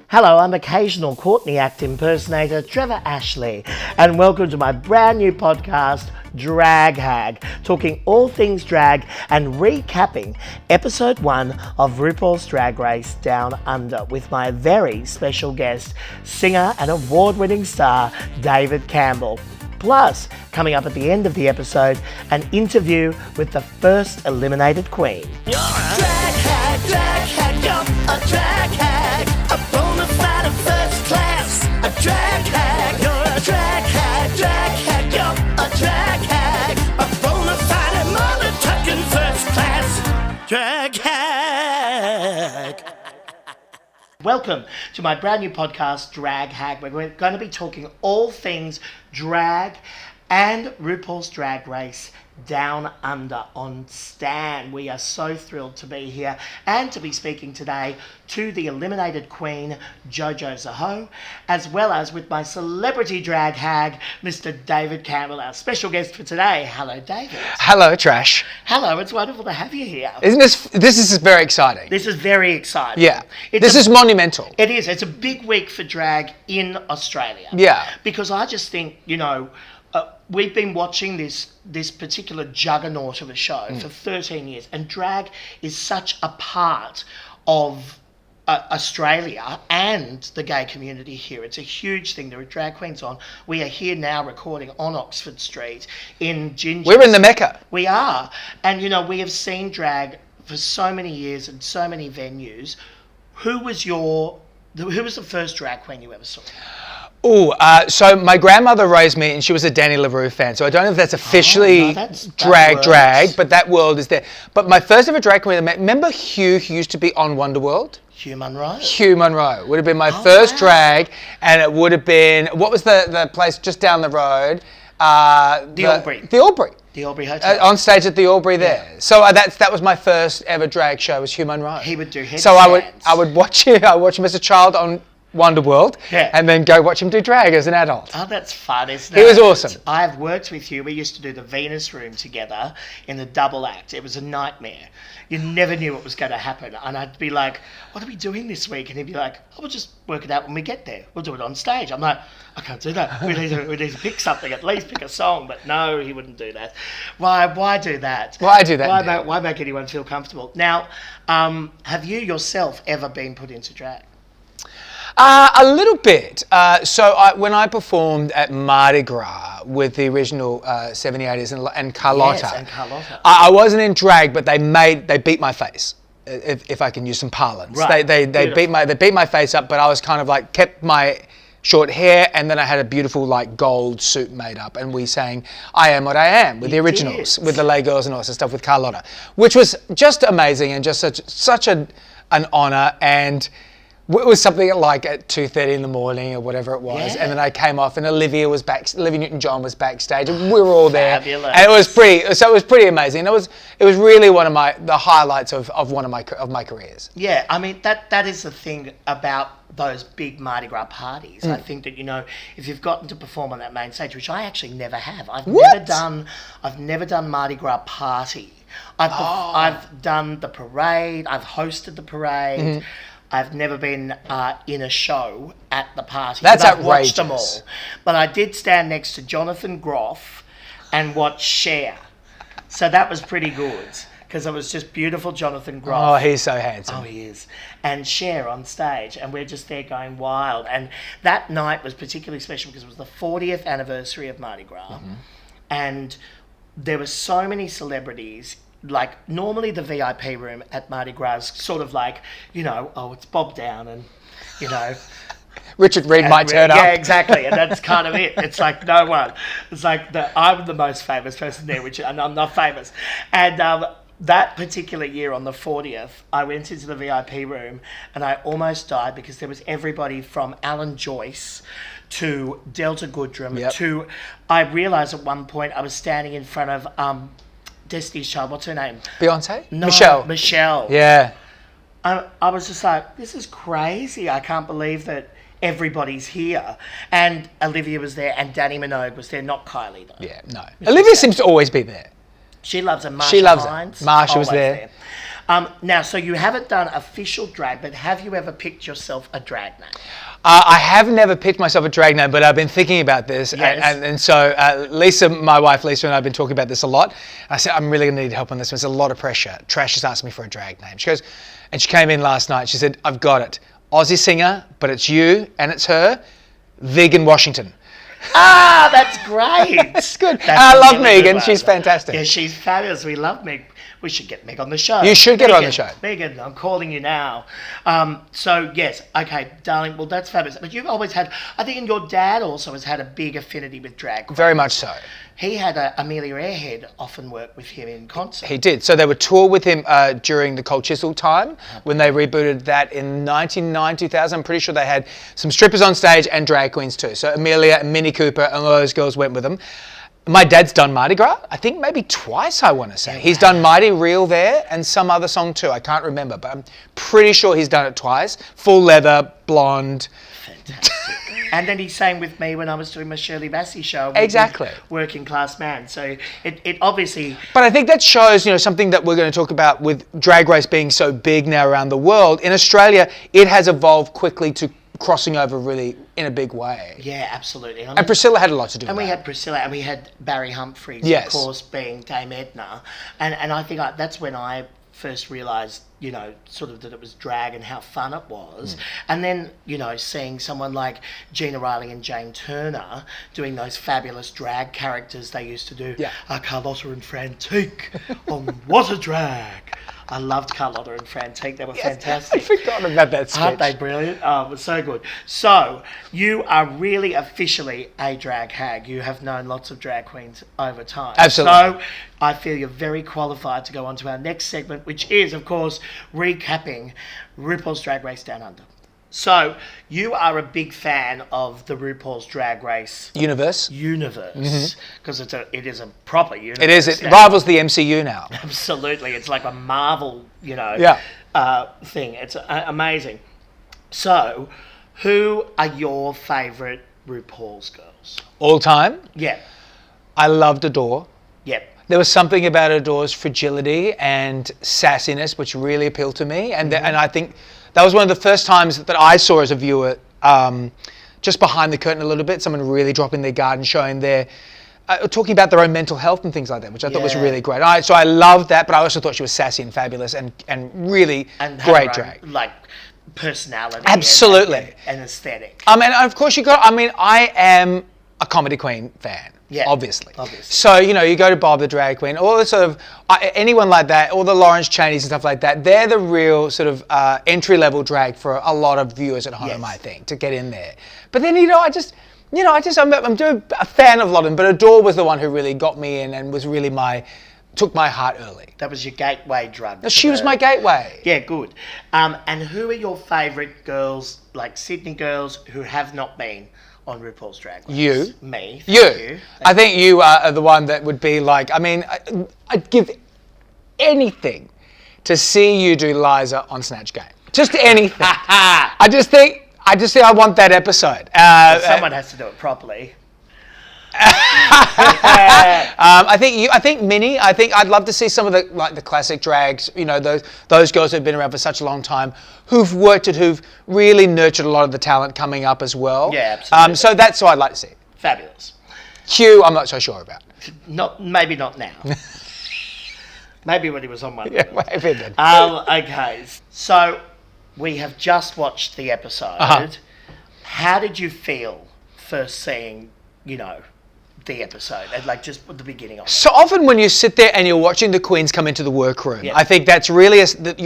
Hello, I'm occasional Courtney Act impersonator Trevor Ashley, and welcome to my brand new podcast, Drag Hag, talking all things drag and recapping episode 1 of RuPaul's Drag Race Down Under with my very special guest, singer and award-winning star David Campbell. Plus, coming up at the end of the episode, an interview with the first eliminated queen. You're a drag hag, you're a drag hag, a bona fide first class, a drag hag, you're a drag hag, you're a drag hag, a bona fide mother-tucking first class, drag hag. Welcome to my brand new podcast, Drag Hag. We're going to be talking all things drag and RuPaul's Drag Race Down Under on Stan. We are so thrilled to be here and to be speaking today to the eliminated queen, Jojo Zaho, as well as with my celebrity drag hag, Mr. David Campbell, our special guest for today. Hello, David. Hello, Trash. Hello, it's wonderful to have you here. Isn't this is very exciting. This is very exciting. Yeah. This is monumental. It is. It's a big week for drag in Australia. Yeah. Because I just think, we've been watching this particular juggernaut of a show for 13 years, and drag is such a part of Australia and the gay community here. It's a huge thing. There are drag queens on. We are here now recording on Oxford Street in Ginger. We're in the Mecca. We are. And, we have seen drag for so many years and so many venues. Who was the first drag queen you ever saw? So my grandmother raised me, and she was a Danny LaRue fan. So I don't know if that's officially drag, but that world is there. But my first ever drag queen I met, remember Hugh, who used to be on Wonderworld? Hugh Munro. Hugh Munro would have been my first drag, and it would have been, what was the place just down the road? The Albury. The Albury. The Albury Hotel. On stage at the Albury there. Yeah. So that was my first ever drag show, was Hugh Munro. He would do headstands. So I would watch him as a child on Wonderworld, and then go watch him do drag as an adult. Oh, that's fun, isn't it? He was awesome. I've worked with you. We used to do the Venus Room together in the double act. It was a nightmare. You never knew what was going to happen. And I'd be like, what are we doing this week? And he'd be like, we'll just work it out when we get there. We'll do it on stage. I'm like, I can't do that. We need to pick something, at least pick a song. But no, he wouldn't do that. Why do that? Why do that? Why make anyone feel comfortable? Now, have you yourself ever been put into drag? A little bit. When I performed at Mardi Gras with the original 78ers and Carlotta, yes, and Carlotta. I wasn't in drag, but they beat my face, if I can use some parlance. Right. They beat my face up, but I was kind of like kept my short hair, and then I had a beautiful gold suit made up, and we sang "I Am What I Am" with the originals, with the lay girls and all that stuff with Carlotta, which was just amazing and just such an honour. And it was something at 2:30 in the morning or whatever it was, and then I came off, and Olivia Newton-John was backstage, and we were all there. Fabulous. And it was pretty amazing. It was really one of the highlights of one of my careers. Yeah, I mean that is the thing about those big Mardi Gras parties. I think that if you've gotten to perform on that main stage, which I actually never have. I've never done Mardi Gras party. I've done the parade. I've hosted the parade. Mm-hmm. I've never been in a show at the party. That's I've outrageous. Watched them all. But I did stand next to Jonathan Groff and watch Cher. So that was pretty good, because it was just beautiful Jonathan Groff. Oh, he's so handsome. Oh, he is. And Cher on stage, and we're just there going wild. And that night was particularly special because it was the 40th anniversary of Mardi Gras. Mm-hmm. And there were so many celebrities. Normally the VIP room at Mardi Gras is sort of it's Bob Down and, Richard Reed might turn up. Yeah, exactly. And that's kind of it. It's no one. It's I'm the most famous person there, and I'm not famous. And that particular year on the 40th, I went into the VIP room and I almost died because there was everybody from Alan Joyce to Delta Goodrem to... I realised at one point I was standing in front of... Destiny's Child, what's her name? Beyonce? No, Michelle. Yeah. I was just like, this is crazy. I can't believe that everybody's here. And Olivia was there, and Danny Minogue was there, not Kylie though. Yeah, no. Olivia seems to always be there. She loves her. She loves it. Marsha was there. Now, so you haven't done official drag, but have you ever picked yourself a drag name? I have never picked myself a drag name, but I've been thinking about this. Yes. And so Lisa, my wife Lisa, and I have been talking about this a lot. I said, I'm really going to need help on this one. It's a lot of pressure. Trash has asked me for a drag name. She goes, and she came in last night. She said, I've got it. Aussie singer, but it's you and it's her. Vegan Washington. Ah, that's great. That's good. That's I love really Megan. good She's fantastic. Yeah, she's fabulous. We love Meg. We should get Meg on the show. You should get her on the show. Megan, I'm calling you now. So, yes, okay, darling, well, that's fabulous. But you've always had, I think your dad also has had a big affinity with drag queens. Very much so. He had Amelia Earhead often work with him in concert. He did. So they would tour with him during the Cold Chisel time when they rebooted that in 1999, 2000. I'm pretty sure they had some strippers on stage and drag queens too. So Amelia and Minnie Cooper and all those girls went with them. My dad's done Mardi Gras, I think maybe twice, I want to say. He's done Mighty Real there and some other song too. I can't remember, but I'm pretty sure he's done it twice. Full leather, blonde. Fantastic. And then he sang with me when I was doing my Shirley Bassey show. Exactly. Working Class Man. So it obviously... But I think that shows, something that we're going to talk about with Drag Race being so big now around the world. In Australia, it has evolved quickly to crossing over really in a big way. Yeah, absolutely. And Priscilla had a lot to do with that. And we had Priscilla and we had Barry Humphries, yes, of course, being Dame Edna. And I think that's when I first realised, sort of that it was drag and how fun it was. And then, seeing someone like Gina Riley and Jane Turner doing those fabulous drag characters they used to do. Yeah. Carlotta and Frantique on What a Drag. I loved Carlotta and Frantique. They were fantastic. I've forgotten about that sketch. Aren't they brilliant? Oh, it was so good. So, you are really officially a drag hag. You have known lots of drag queens over time. Absolutely. So, I feel you're very qualified to go on to our next segment, which is, of course, recapping RuPaul's Drag Race Down Under. So, you are a big fan of the RuPaul's Drag Race universe, because it is a proper universe. It is. It rivals the MCU now. Absolutely, it's like a Marvel, thing. It's amazing. So, who are your favourite RuPaul's girls? All time? Yeah. I loved Adore. Yep. There was something about Adore's fragility and sassiness which really appealed to me, and I think that was one of the first times that I saw as a viewer, just behind the curtain a little bit, someone really dropping their guard and showing their, talking about their own mental health and things like that, which I thought was really great. So I loved that, but I also thought she was sassy and fabulous and really great drag. Like personality. Absolutely. And aesthetic. And of course I am a comedy queen fan. Yeah, obviously. So, you go to Bob the Drag Queen, all the sort of, anyone like that, all the Lawrence Cheneys and stuff like that, they're the real sort of entry-level drag for a lot of viewers at home, I think, to get in there. But then, I'm a fan of a lot of them, but Adore was the one who really got me in and was really took my heart early. That was your gateway drug. No, she was my gateway. Yeah, good. And who are your favourite girls, like Sydney girls, who have not been on RuPaul's Drag Race? You. Me. You. I think you are the one that would be like, I'd give anything to see you do Liza on Snatch Game. Just anything. I just think I want that episode. Someone has to do it properly. I think Minnie. I think I'd love to see some of the classic drags. Those girls who've been around for such a long time, who've really nurtured a lot of the talent coming up as well. Yeah, absolutely. So that's what I'd like to see. Fabulous. Q, I'm not so sure about. Maybe not now. Maybe when he was on one. Yeah, maybe then. Okay, so we have just watched the episode. How did you feel first seeing, the episode, and just at the beginning of it? So often when you sit there and you're watching the queens come into the workroom, I think that's really,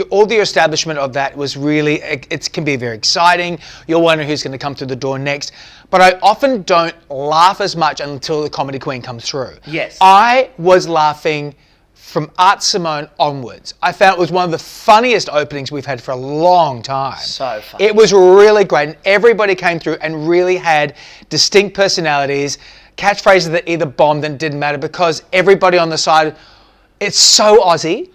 all the establishment of that was really, it can be very exciting. You're wondering who's going to come through the door next. But I often don't laugh as much until the comedy queen comes through. Yes. I was laughing from Art Simone onwards. I found it was one of the funniest openings we've had for a long time. So funny. It was really great, and everybody came through and really had distinct personalities, catchphrases that either bombed and didn't matter because everybody on the side, it's so Aussie.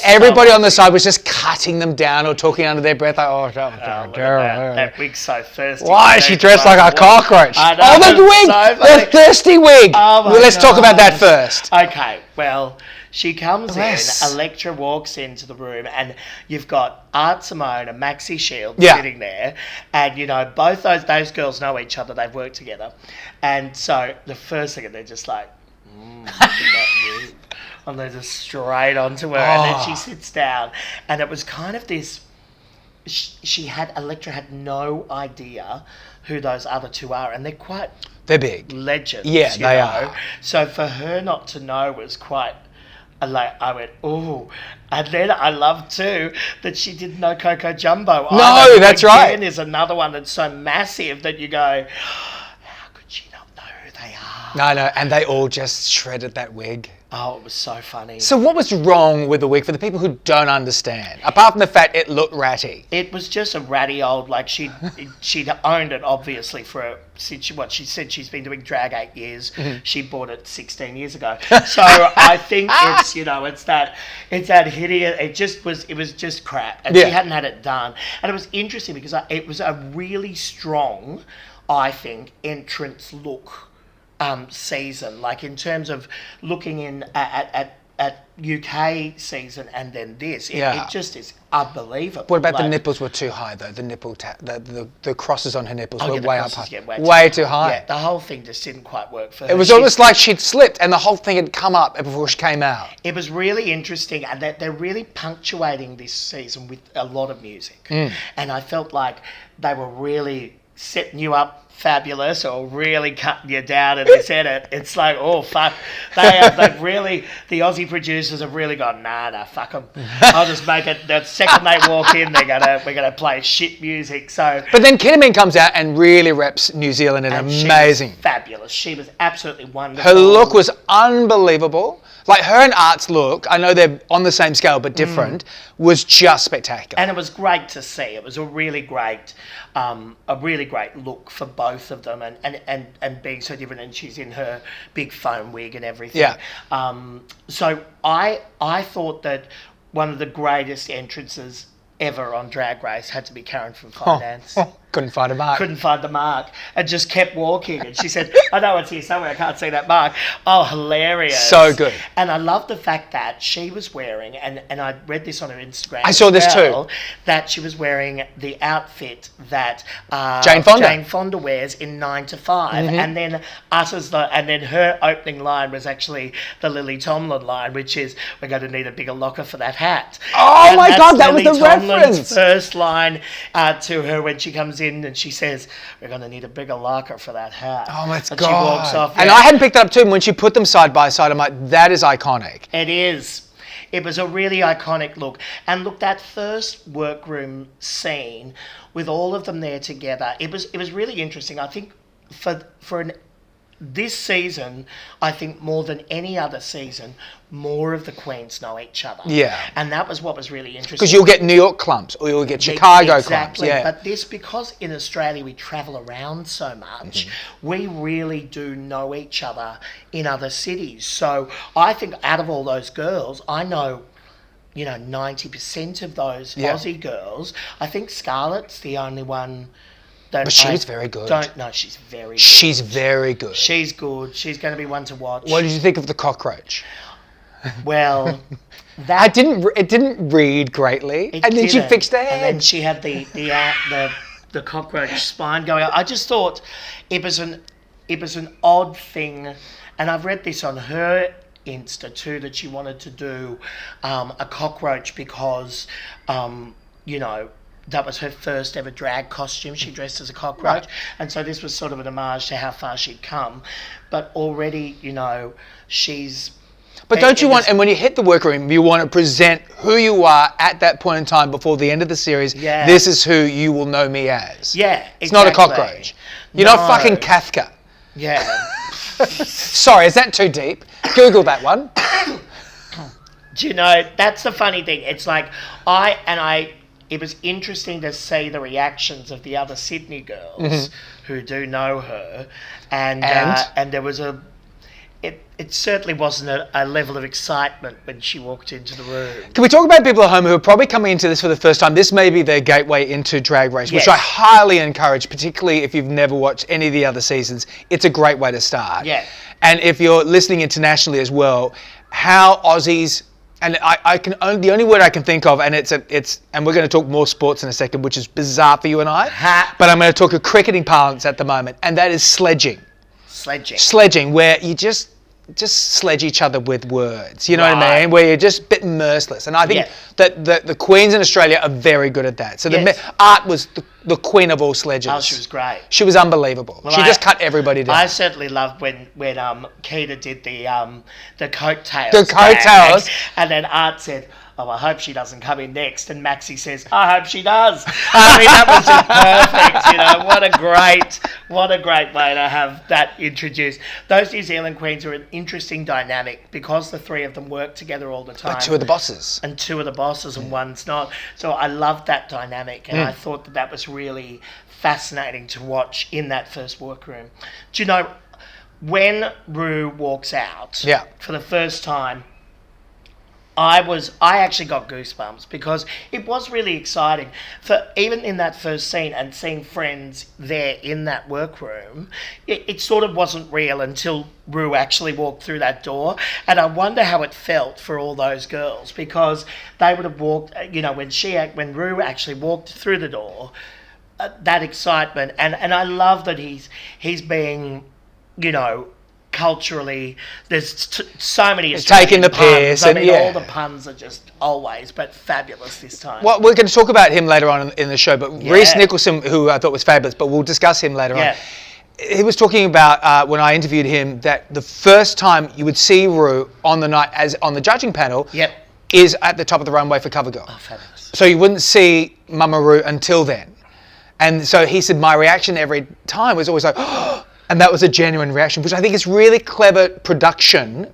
Everybody on the side was just cutting them down or talking under their breath like, that wig's so thirsty. Why is she dressed like a cockroach? The wig! So the thirsty wig! Oh Let's talk about that first. Okay, well, She comes Bless. in, Electra walks into the room, and you've got Art Simone and Maxi Shield sitting there, and you know both those girls know each other. They've worked together, and so the first thing they're just like, look at that move. And they're just straight onto her, and then she sits down, and it was kind of this. Electra had no idea who those other two are, and they're big legends. Yeah, they are. So for her not to know was quite. I went, ooh. And then I loved too that she didn't know Coco Jumbo. No, that's right. Again, is another one that's so massive that you go, how could she not know who they are? No, and they all just shredded that wig. Oh, it was so funny. So what was wrong with the wig for the people who don't understand? Apart from the fact it looked ratty. It was just a ratty old, like she'd owned it obviously what she said she's been doing drag 8 years. Mm-hmm. She bought it 16 years ago. So I think it's, it's that hideous, it was just crap. And she hadn't had it done. And it was interesting because it was a really strong, I think, entrance look. Season, like in terms of looking in at UK season and then this, it just is unbelievable. What about the nipples were too high though? The nipple the crosses on her nipples were way up high, way too high. Yeah, the whole thing just didn't quite work for her. It was almost like she'd slipped and the whole thing had come up before she came out. It was really interesting, and they're really punctuating this season with a lot of music, and I felt like they were really setting you up fabulous or really cutting you down in this edit. It's like, oh fuck, they've really, the Aussie producers have really gone, nah, fuck them. I'll just make it, the second they walk in, we're gonna play shit music. So, but then Kinnaman comes out and really reps New Zealand and amazing. She was fabulous. She was absolutely wonderful. Her look was unbelievable. Like her and Art's look, I know they're on the same scale but different, was just spectacular. And it was great to see. It was a really great look for both of them, and being so different. And she's in her big foam wig and everything. Yeah. So I thought that one of the greatest entrances ever on Drag Race had to be Karen from Finance. Couldn't find a mark. Couldn't find the mark, and just kept walking. And she said, I know it's here somewhere, I can't see that mark. Oh, hilarious. So good. And I love the fact that she was wearing, and I read this on her Instagram. I saw this too. That she was wearing the outfit that Jane Fonda wears in 9 to 5. And then and then her opening line was actually the Lily Tomlin line, which is, we're going to need a bigger locker for that hat. Oh and my God, that was the Tomlin's reference. First line to her when she comes in, and she says, we're going to need a bigger locker for that hat. Oh my God. And she walks off. And I hadn't picked that up too, and when she put them side by side, I'm like, that is iconic. It is. It was a really iconic look. And look, that first workroom scene with all of them there together, it was really interesting. I think this season, I think more than any other season, more of the queens know each other. Yeah. And that was what was really interesting. Because you'll get New York clumps or you'll get Chicago clumps. Yeah. But because in Australia we travel around so much, we really do know each other in other cities. So I think out of all those girls, I know 90% of those Aussie girls. I think Scarlett's the only one. But she was very good. She's very good. She's very good. She's good. She's going to be one to watch. What did you think of the cockroach? Well, it didn't read greatly. And then she fixed her head. And then she had the cockroach spine going out. I just thought it was an odd thing, and I've read this on her Insta too, that she wanted to do a cockroach because that was her first ever drag costume. She dressed as a cockroach. Right. And so this was sort of an homage to how far she'd come. But already, she's... But don't you want, and when you hit the workroom, you want to present who you are at that point in time before the end of the series. Yeah. This is who you will know me as. Yeah, exactly. It's not a cockroach. You're not fucking Kafka. Yeah. Sorry, is that too deep? Google that one. Do you know, that's the funny thing. It's like, it was interesting to see the reactions of the other Sydney girls who do know her, and there was it certainly wasn't a level of excitement when she walked into the room. Can we talk about people at home who are probably coming into this for the first time? This may be their gateway into Drag Race, which I highly encourage, particularly if you've never watched any of the other seasons. It's a great way to start. Yeah. And if you're listening internationally as well, how Aussies, and the only word I can think of, and and we're going to talk more sports in a second, which is bizarre for you and I, but I'm going to talk a cricketing parlance at the moment, and that is sledging. Sledging, where you just sledge each other with words, you know what I mean? Where you're just a bit merciless. And I think that the queens in Australia are very good at that. So Art was the queen of all sledges. Oh, she was great. She was unbelievable. Well, she just cut everybody down. I certainly loved when Keita did the coattails. The coattails. And then Art said, "Oh, I hope she doesn't come in next." And Maxi says, "I hope she does." I mean, that was just perfect. You know, what a great way to have that introduced. Those New Zealand queens are an interesting dynamic because the three of them work together all the time. But two of the bosses. And two of the bosses and one's not. So I loved that dynamic, and I thought that was really fascinating to watch in that first workroom. Do you know, when Ru walks out for the first time, I actually got goosebumps because it was really exciting. For even in that first scene and seeing friends there in that workroom, it sort of wasn't real until Ru actually walked through that door. And I wonder how it felt for all those girls, because they would have walked, you know, when Ru actually walked through the door, that excitement. And I love that he's being, you know, culturally, there's so many Australian taking the piss, I mean, all the puns are just always, but fabulous this time. Well, we're going to talk about him later on in the show, but Rhys Nicholson, who I thought was fabulous, but we'll discuss him later on. He was talking about when I interviewed him that the first time you would see Ru on the night as on the judging panel is at the top of the runway for Cover Girl. Oh, fabulous! So you wouldn't see Mama Ru until then, and so he said my reaction every time was always like, oh. And that was a genuine reaction, which I think is really clever production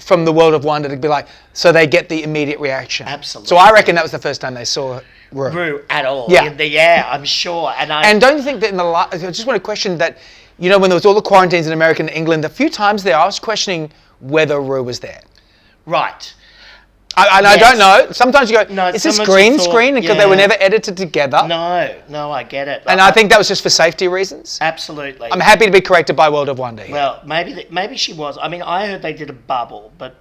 from the World of Wonder to be like, so they get the immediate reaction. Absolutely. So I reckon that was the first time they saw Ru at all. Yeah, I'm sure. And don't you think that I just want to question that, you know, when there was all the quarantines in America and England, a few times there I was questioning whether Ru was there. Right. I don't know. Sometimes you go, is this green screen? Because they were never edited together. No, I get it. And I think that was just for safety reasons. Absolutely. I'm happy to be corrected by World of Wonder here. Well, maybe she was. I mean, I heard they did a bubble, but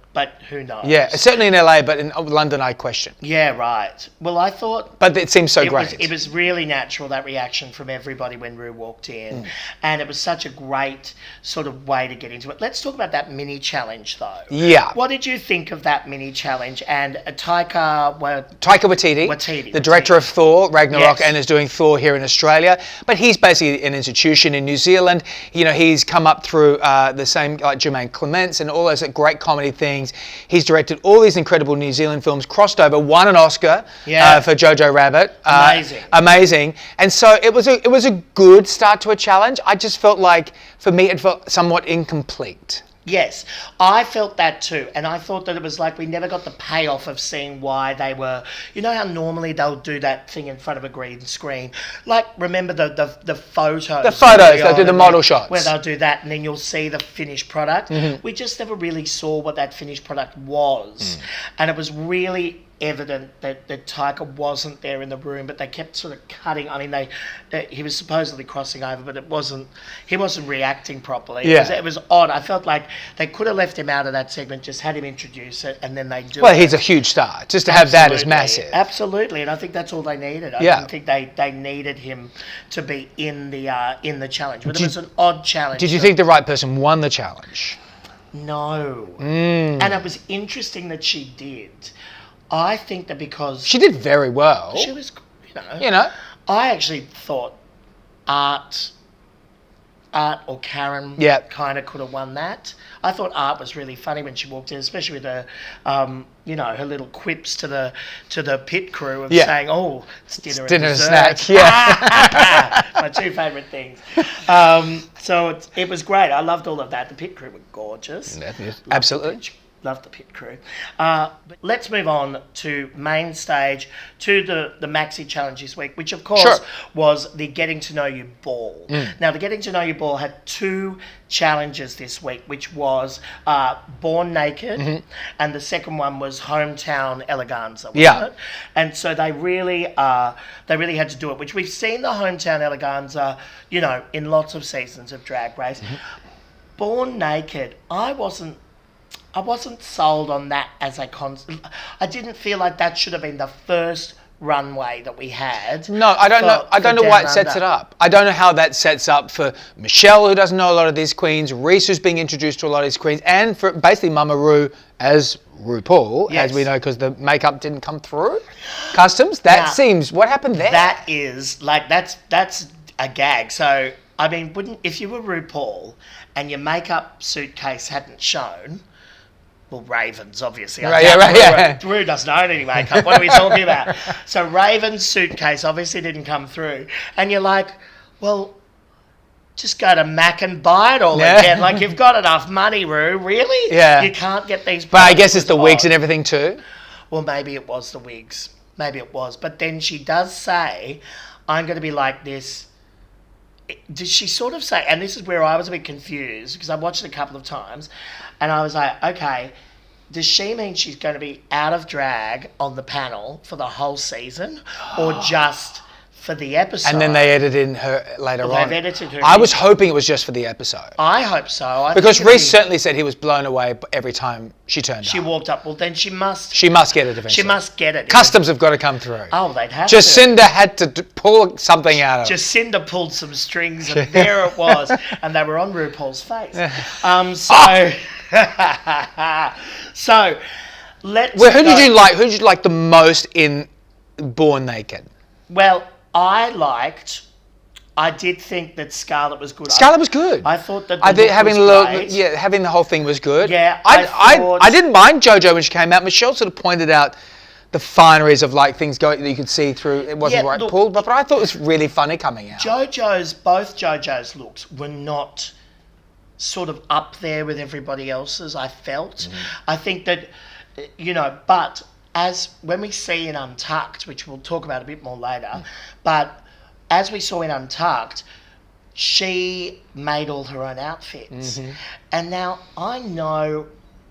who knows? Yeah, certainly in LA, but in London I question. Yeah, right. Well, I thought... But it seems so great. It was really natural, that reaction from everybody when Ru walked in. And it was such a great sort of way to get into it. Let's talk about that mini challenge, though. Yeah. What did you think of that mini challenge? And Taika Waititi, the director of Thor, Ragnarok, and is doing Thor here in Australia. But he's basically an institution in New Zealand. You know, he's come up through the same, like Jermaine Clements and all those great comedy things. He's directed all these incredible New Zealand films, crossed over, won an Oscar for Jojo Rabbit. Amazing. And so it was a good start to a challenge. I just felt like, for me, it felt somewhat incomplete. Yes, I felt that too, and I thought that it was like we never got the payoff of seeing why they were, you know how normally they'll do that thing in front of a green screen, like remember the photos? The photos, they'll do the model shots. Where they'll do that and then you'll see the finished product. We just never really saw what that finished product was, and it was really evident that Taika wasn't there in the room, but they kept sort of cutting. I mean, he was supposedly crossing over, but he wasn't reacting properly. It was odd. I felt like they could have left him out of that segment, just had him introduce it, and then they do Well, he's a huge star. Just to have that is massive. Absolutely, and I think that's all they needed. I didn't think they needed him to be in the challenge, but it was an odd challenge. Did you think the right person won the challenge? No. And it was interesting that she did. I think that because... She did very well. She was, you know. I actually thought Art or Karen kind of could have won that. I thought Art was really funny when she walked in, especially with her, her little quips to the pit crew of saying, "Oh, it's dinner and snack." My two favourite things. So it was great. I loved all of that. The pit crew were gorgeous. Absolutely. Love the pit crew. But let's move on to main stage, to the Maxi challenge this week, which of course was the Getting to Know You Ball. Now, the Getting to Know You Ball had two challenges this week, which was Born Naked, and the second one was Hometown Eleganza, wasn't it? And so they really had to do it, which we've seen the Hometown Eleganza, in lots of seasons of Drag Race. Born Naked, I wasn't I wasn't sold on that as a concept. I didn't feel like that should have been the first runway that we had. No, I don't know. I don't know why it sets it up. I don't know how that sets up for Michelle, who doesn't know a lot of these queens, Rhys, who's being introduced to a lot of these queens, and for basically Mama Ru as RuPaul, Yes. as we know, because the makeup didn't come through customs. That seems, what happened there? That is like that's a gag. So I mean, if you were RuPaul and your makeup suitcase hadn't shown? Well, Raven's obviously. Ru doesn't own any makeup. What are we talking about? So Raven's suitcase obviously didn't come through, and you're like, well, just go to Mac and buy it all again. Like, you've got enough money, Ru. Really? Yeah. You can't get these. But I guess it's the wigs and everything too. Well, maybe it was the wigs. Maybe it was. But then she does say, I'm going to be like this. Did she sort of say, and this is where I was a bit confused because I watched it a couple of times and I was like, okay, does she mean she's going to be out of drag on the panel for the whole season or just for the episode? And then they edited in her later on. They've edited her. I was hoping it was just for the episode. I hope so. Because Rhys certainly said he was blown away every time she turned up. She walked up. Well, then she must. She must get it eventually. She must get it. Customs have got to come through. Oh, they'd have to. Jacinda had to pull something out of it. Jacinda pulled some strings and there it was. And they were on RuPaul's face. So let's Well, who did you like the most in Born Naked? Well, I did think that Scarlett was good. Scarlett was good. I thought that having the whole thing was good. Yeah, I didn't mind JoJo when she came out. Michelle sort of pointed out the fineries of like things going that you could see through. It wasn't pulled, but I thought it was really funny coming out. Both JoJo's looks were not sort of up there with everybody else's. I felt. I think that but as when we see in Untucked, which we'll talk about a bit more later, but as we saw in Untucked, she made all her own outfits. And now I know,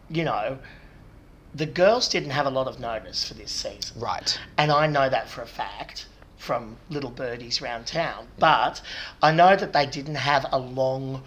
the girls didn't have a lot of notice for this season. Right. And I know that for a fact from little birdies around town. But I know that they didn't have a long,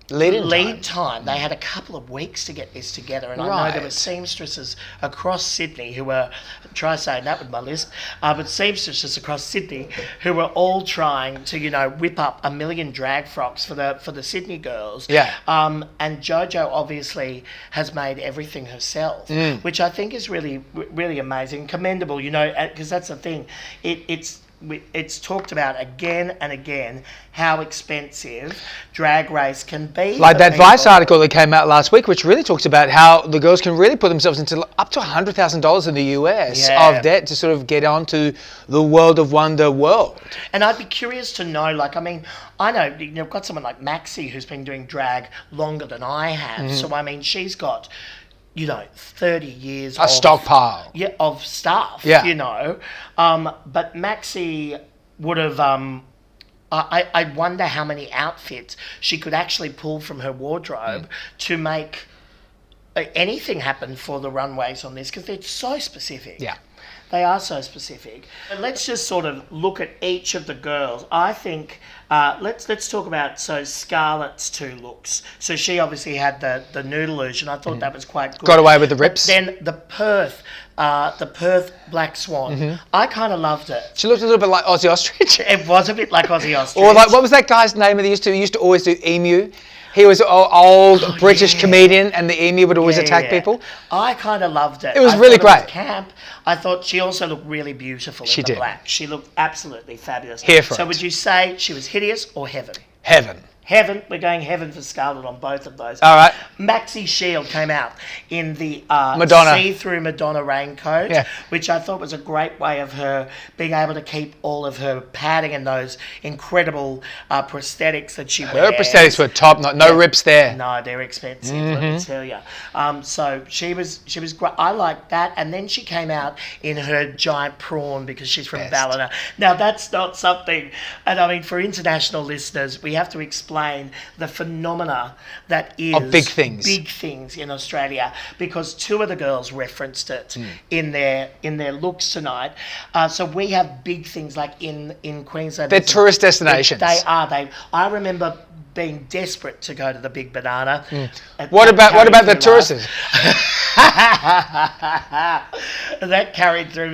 lead time. They had a couple of weeks to get this together, and I know there were seamstresses across Sydney who were, try saying that with my lisp, but seamstresses across Sydney who were all trying to, whip up a million drag frocks for the Sydney girls. Yeah. And JoJo obviously has made everything herself, which I think is really, really amazing, commendable, because that's the thing. It's talked about again and again how expensive Drag Race can be. Like that Vice article that came out last week, which really talks about how the girls can really put themselves into up to $100,000 in the US of debt to sort of get onto the World of Wonder world. And I'd be curious to know, I know you've got someone like Maxi who's been doing drag longer than I have. So, she's got 30 years a stockpile. Yeah, of stuff, but Maxi would have, I wonder how many outfits she could actually pull from her wardrobe to make anything happen for the runways on this, because they're so specific. Yeah. They are so specific. And let's just sort of look at each of the girls. I think let's talk about Scarlett's two looks. So she obviously had the noodlelusion. I thought that was quite good. Got away with the rips. But then the Perth Black Swan. I kind of loved it. She looked a little bit like Aussie Ostrich. It was a bit like Aussie Ostrich. Or like, what was that guy's name that he used to always do Emu? He was an old British comedian, and the emu would always attack people. I kind of loved it. It was really great. It was camp. I thought she also looked really beautiful in the black. She looked absolutely fabulous. Here for it. So would you say she was hideous or heaven? Heaven. Heaven. We're going heaven for Scarlett on both of those. All right. Maxi Shield came out in the Madonna. see-through Madonna raincoat, which I thought was a great way of her being able to keep all of her padding and those incredible prosthetics that she wears. Her prosthetics were top. No rips there. No, they're expensive, let me tell you. So she was great. I liked that. And then she came out in her giant prawn because she's from Ballina. Now, that's not something, and for international listeners, we have to explain explain the phenomena that is Of big things in Australia, because two of the girls referenced it in their looks tonight. So we have big things like in Queensland. They're tourist destinations. They are. I remember being desperate to go to the Big Banana. What about the tourists? That carried through.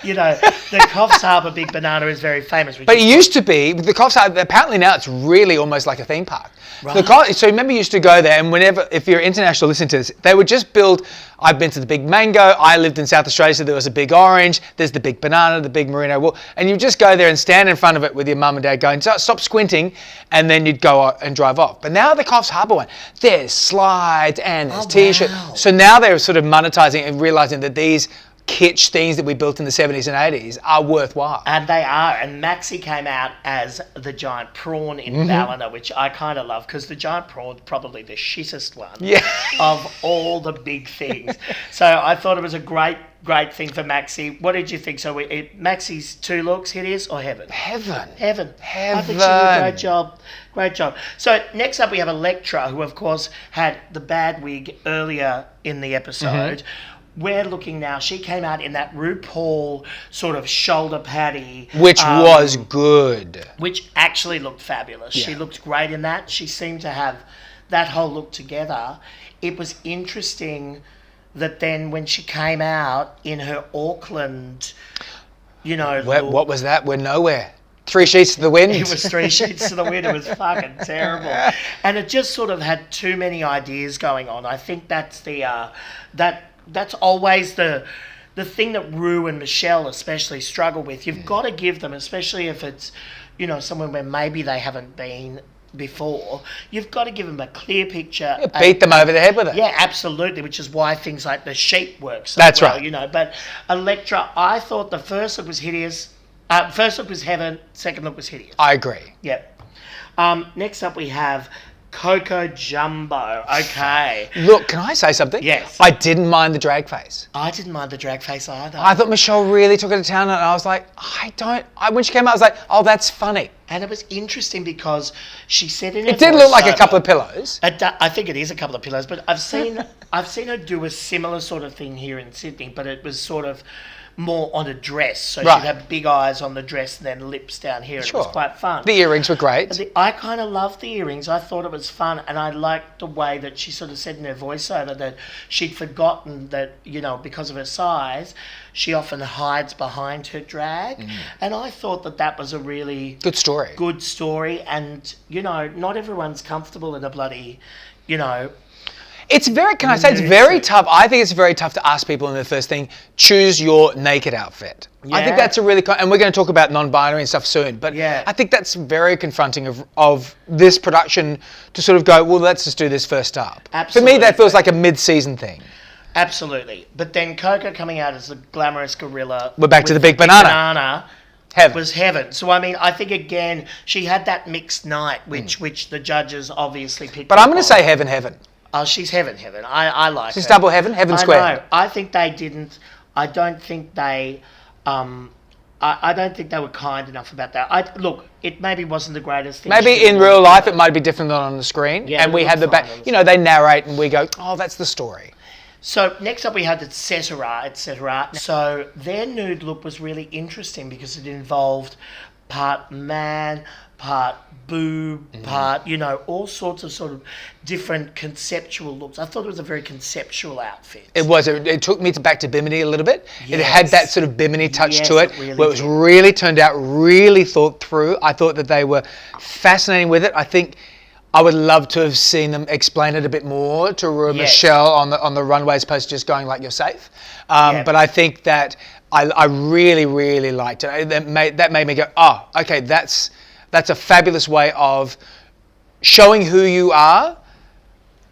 You know, the Coffs Harbour Big Banana is very famous. But it used to be, the Coffs Harbour, apparently now it's really almost like a theme park. Right. So remember you used to go there, and whenever, if you're international listening to this, they would just build, I've been to the Big Mango, I lived in South Australia, so there was a Big Orange, there's the Big Banana, the Big Merino Wool, and you just go there and stand in front of it with your mum and dad going, stop squinting, and then you'd go and drive off. But now the Coffs Harbour one, there's slides and there's t-shirts. Wow. So now they're sort of monetizing and realizing that these kitsch things that we built in the 70s and 80s are worthwhile. And they are. And Maxi came out as the giant prawn in Ballina, which I kind of love, because the giant prawn's probably the shittest one of all the big things. So I thought it was a great thing for Maxi. What did you think? So Maxi's two looks, hideous or heaven? Heaven. I think she did a great job. Great job. So next up we have Electra, who of course had the bad wig earlier in the episode. We're looking now, she came out in that RuPaul sort of shoulder patty. Which was good. Which actually looked fabulous. Yeah. She looked great in that. She seemed to have that whole look together. It was interesting that then when she came out in her Auckland, look, What was that? We're nowhere. 3 sheets to the wind. It was 3 sheets to the wind. It was fucking terrible. And it just sort of had too many ideas going on. I think that's that's always the thing that Ru and Michelle especially struggle with. You've got to give them, especially if it's, somewhere where maybe they haven't been before, you've got to give them a clear picture. Beat them over the head with it. Yeah, absolutely, which is why things like the sheep work so That's well, right. But Electra, I thought the first look was hideous. First look was heaven, second look was hideous. I agree. Yep. Next up we have Coco Jumbo. Okay. Look, can I say something? Yes. I didn't mind the drag face. I didn't mind the drag face either. I thought Michelle really took it to town, and I was like, when she came out, I was like, oh, that's funny. And it was interesting because she said in It did look like a couple of pillows. I think it is a couple of pillows, but I've seen her do a similar sort of thing here in Sydney, but it was sort of more on a dress. So she'd have big eyes on the dress and then lips down here. And it was quite fun. The earrings were great. I kind of loved the earrings. I thought it was fun, and I liked the way that she sort of said in her voiceover that she'd forgotten that, because of her size, she often hides behind her drag. And I thought that was a really good story. And, not everyone's comfortable in a bloody, It's very, can I say, it's very tough. I think it's very tough to ask people in the first thing, choose your naked outfit. I think that's a really, and we're going to talk about non-binary and stuff soon, but I think that's very confronting of this production to sort of go, well, let's just do this first up. Absolutely. For me, that feels like a mid-season thing. Absolutely. But then Coco coming out as the glamorous gorilla. We're back to the Big Banana. Heaven. Was heaven. So, I think, again, she had that mixed night, which the judges obviously picked But I'm going to say heaven. Oh, she's heaven. I like her. She's double heaven square. I know. I think they didn't. I don't think they. I don't think they were kind enough about that. Look, it maybe wasn't the greatest thing. Maybe in real life it might be different than on the screen. Yeah, and we had they narrate and we go, oh, that's the story. So next up we had etc. So their nude look was really interesting because it involved part man, part boob, part, all sorts of sort of different conceptual looks. I thought it was a very conceptual outfit. It was. It took me back to Bimini a little bit. Yes. It had that sort of Bimini touch to it, really where it was really turned out, really thought through. I thought that they were fascinating with it. I think I would love to have seen them explain it a bit more to Michelle on the runways post, just going like, you're safe. But I think that I really, really liked it. That made me go, oh, okay, that's a fabulous way of showing who you are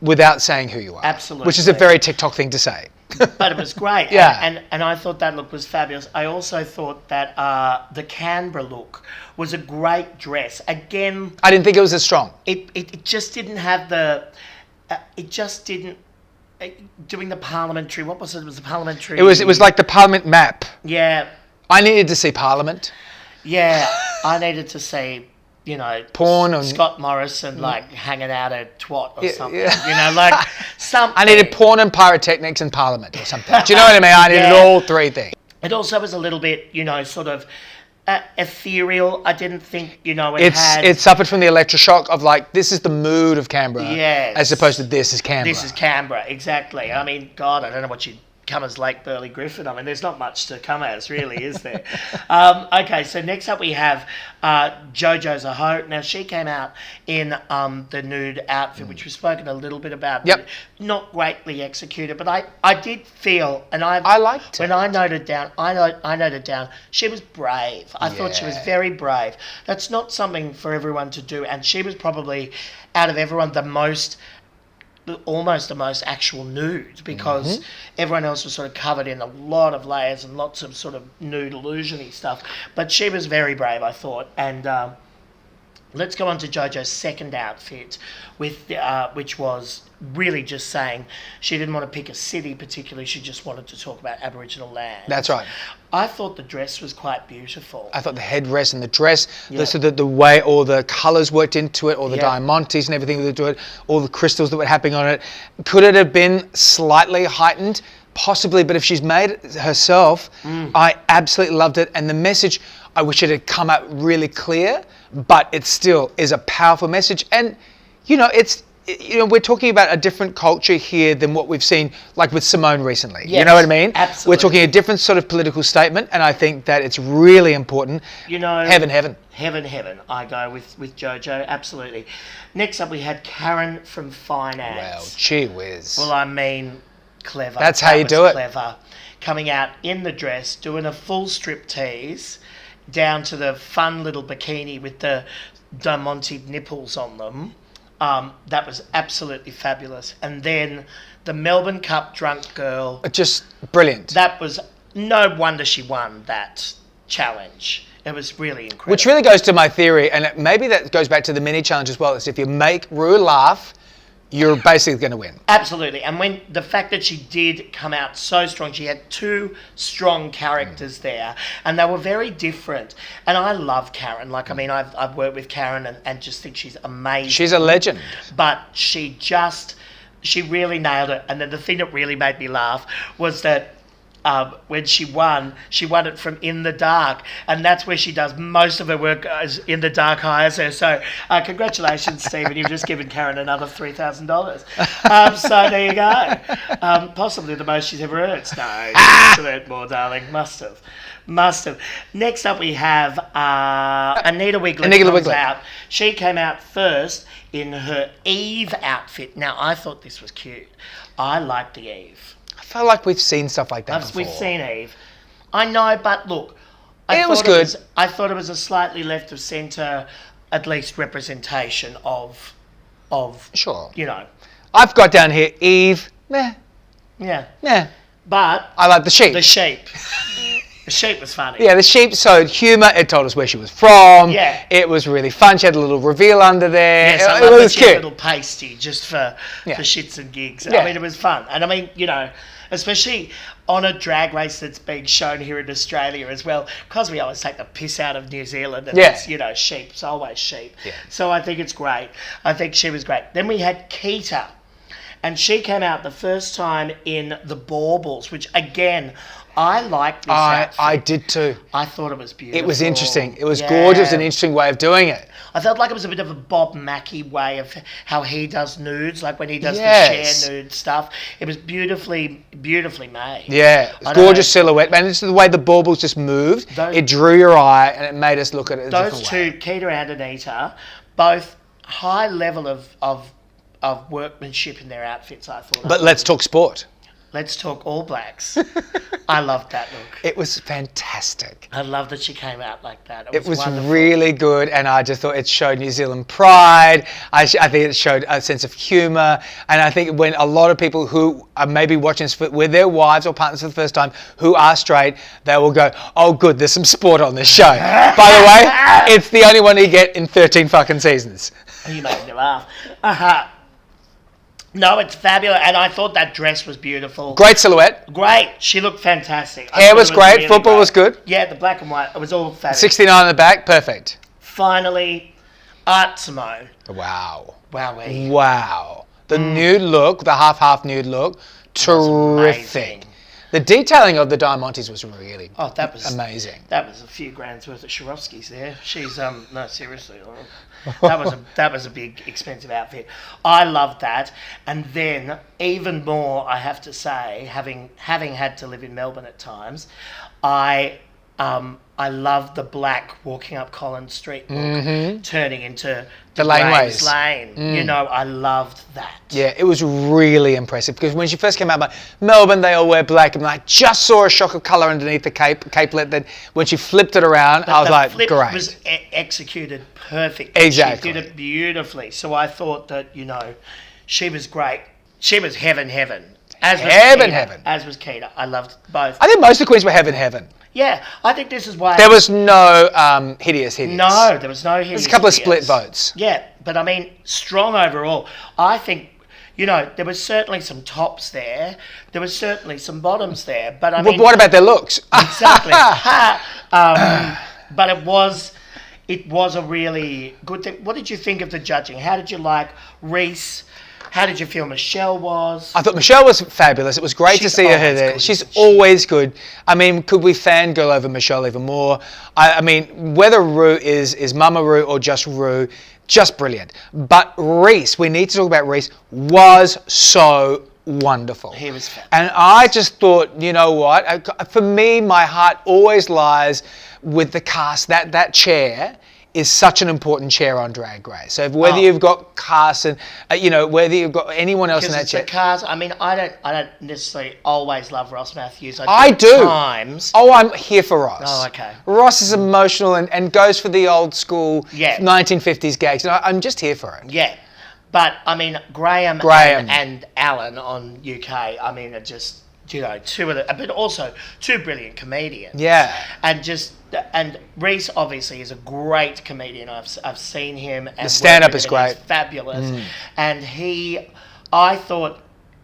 without saying who you are. Absolutely. Which is a very TikTok thing to say. But it was great. Yeah. And I thought that look was fabulous. I also thought that the Canberra look was a great dress. Again, I didn't think it was as strong. It just didn't have doing the parliamentary, what was it? It was the parliamentary. It was like the Parliament map. Yeah. I needed to see Parliament. Yeah, I needed to see porn or Scott Morrison like hanging out a twat or something. Like something. I needed porn and pyrotechnics in Parliament or something. Do you know what I mean? I needed all three things. It also was a little bit, sort of ethereal. I didn't think, it suffered from the electroshock of like, this is the mood of Canberra. Yes. As opposed to this is Canberra. This is Canberra, exactly. I mean, God, I don't know what you'd come as Lake Burley Griffin. I mean, there's not much to come as, really, is there? Okay, so next up we have Jojo Zaho. Now, she came out in the nude outfit, which we've spoken a little bit about. Yep. Not greatly executed, but I did feel, and I liked it. When I noted down, she was brave. I thought she was very brave. That's not something for everyone to do, and she was probably, out of everyone, almost the most actual nude, because everyone else was sort of covered in a lot of layers and lots of sort of nude illusion-y stuff. But she was very brave, I thought. And let's go on to Jojo's second outfit, which was really just saying she didn't want to pick a city particularly, she just wanted to talk about Aboriginal land. That's right. I thought the dress was quite beautiful. I thought the headdress and the dress, the way all the colours worked into it, all the diamantes and everything that do it, all the crystals that were happening on it. Could it have been slightly heightened? Possibly, but if she's made it herself, I absolutely loved it. And the message, I wish it had come out really clear, but it still is a powerful message. And, we're talking about a different culture here than what we've seen, like with Simone recently. Yes, you know what I mean? Absolutely. We're talking a different sort of political statement, and I think that it's really important. Heaven. Heaven. I go with Jojo, absolutely. Next up, we had Karen from Finance. Well, gee whiz. Well, I mean, clever. That's how you do it. Clever. Coming out in the dress, doing a full strip tease, down to the fun little bikini with the diamante nipples on them. That was absolutely fabulous. And then the Melbourne Cup drunk girl. Just brilliant. That was, no wonder she won that challenge. It was really incredible. Which really goes to my theory, and maybe that goes back to the mini challenge as well, is if you make Ru laugh, you're basically going to win. Absolutely. And when the fact that she did come out so strong, she had two strong characters there, and they were very different. And I love Karen. Like, I mean, I've worked with Karen and just think she's amazing. She's a legend. But she really nailed it. And then the thing that really made me laugh was that when she won it from in the dark, and that's where she does most of her work, is in the dark hires her. So congratulations, Stephen, you've just given Karen another $3,000. So there you go. Possibly the most she's ever earned. No, she must have earned more, darling. Must have. Next up we have Anita Wiglet comes out. She came out first in her Eve outfit. Now, I thought this was cute. I liked the Eve. I feel like we've seen stuff like that before. We've seen Eve. I know, but look. It was good. I thought it was a slightly left of centre, at least representation of. Sure. I've got down here Eve. Meh. Yeah. Meh. But I like the sheep. The sheep. The sheep was funny. Yeah, the sheep showed humour. It told us where she was from. Yeah. It was really fun. She had a little reveal under there. Yes, I love that she had a little pasty just for shits and gigs. Yeah. I mean, it was fun. And I mean, especially on a drag race that's being shown here in Australia as well, because we always take the piss out of New Zealand and it's, sheep. It's always sheep. Yeah. So I think it's great. I think she was great. Then we had Keita, and she came out the first time in the baubles, which, again, I liked this outfit. I did too. I thought it was beautiful. It was interesting. It was gorgeous, an interesting way of doing it. I felt like it was a bit of a Bob Mackie way of how he does nudes, like when he does the share nude stuff. It was beautifully made. Yeah, gorgeous silhouette. And it's the way the baubles just moved. It drew your eye and it made us look at it a different way. Those two, Keita and Anita, both high level of workmanship in their outfits, I thought. But let's talk sport. Let's talk All Blacks. I loved that look. It was fantastic. I love that she came out like that. It was really good, and I just thought it showed New Zealand pride. I think it showed a sense of humour, and I think when a lot of people who are maybe watching this with their wives or partners for the first time who are straight, they will go, oh good, there's some sport on this show. By the way, it's the only one you get in 13 fucking seasons. You made me laugh. No, it's fabulous, and I thought that dress was beautiful. Great silhouette. Great. She looked fantastic. Hair was great. Really Football was good. Yeah, the black and white. It was all fabulous. 69 on the back. Perfect. Finally, Art Simone. Wow. Wowee. Wow. The nude look, the half nude look, terrific. The detailing of the Diamantes was really amazing. That was a few grand's worth of Swarovskis there. She's no, seriously. That was a big expensive outfit. I loved that. And then even more, I have to say, having had to live in Melbourne at times, I love the black walking up Collins Street look, turning into the laneways. Lane. You know, I loved that. Yeah, it was really impressive because when she first came out, like, Melbourne, they all wear black, and I just saw a shock of colour underneath the capelet. That when she flipped it around, I was like, flip great. Was executed perfectly. Exactly. She did it beautifully. So I thought that, you know, she was great. She was heaven. As was Keita. I loved both. I think most of the queens were heaven. Yeah, I think this is why... There was no hideous. No, there was no hideous. There's a couple of split votes. Yeah, but I mean, strong overall. I think, you know, there was certainly some tops there. There was certainly some bottoms there. But I mean... What about their looks? Exactly. But it was a really good thing. What did you think of the judging? How did you like Rhys? How did you feel Michelle was? I thought Michelle was fabulous. It was great to see her there. Good, She's always good. I mean, could we fangirl over Michelle even more? I mean, whether Ru is Mama Ru or just Ru, just brilliant. But Rhys, we need to talk about Rhys, was so wonderful. He was fantastic. And I just thought, you know what? For me, my heart always lies with the cast. That chair is such an important chair on Drag Race. So whether you've got cast and whether you've got anyone else in that chair. Cast. I mean, I don't necessarily always love Ross Matthews. I do. Times. Oh, I'm here for Ross. Oh, okay. Ross is emotional and goes for the old school 1950s gags. And I'm just here for it. Yeah. But I mean, Graham. And Alan on UK. I mean, are just, you know, but also two brilliant comedians. Yeah. And Rhys obviously is a great comedian. I've seen him. And the stand-up is great. He's fabulous. And I thought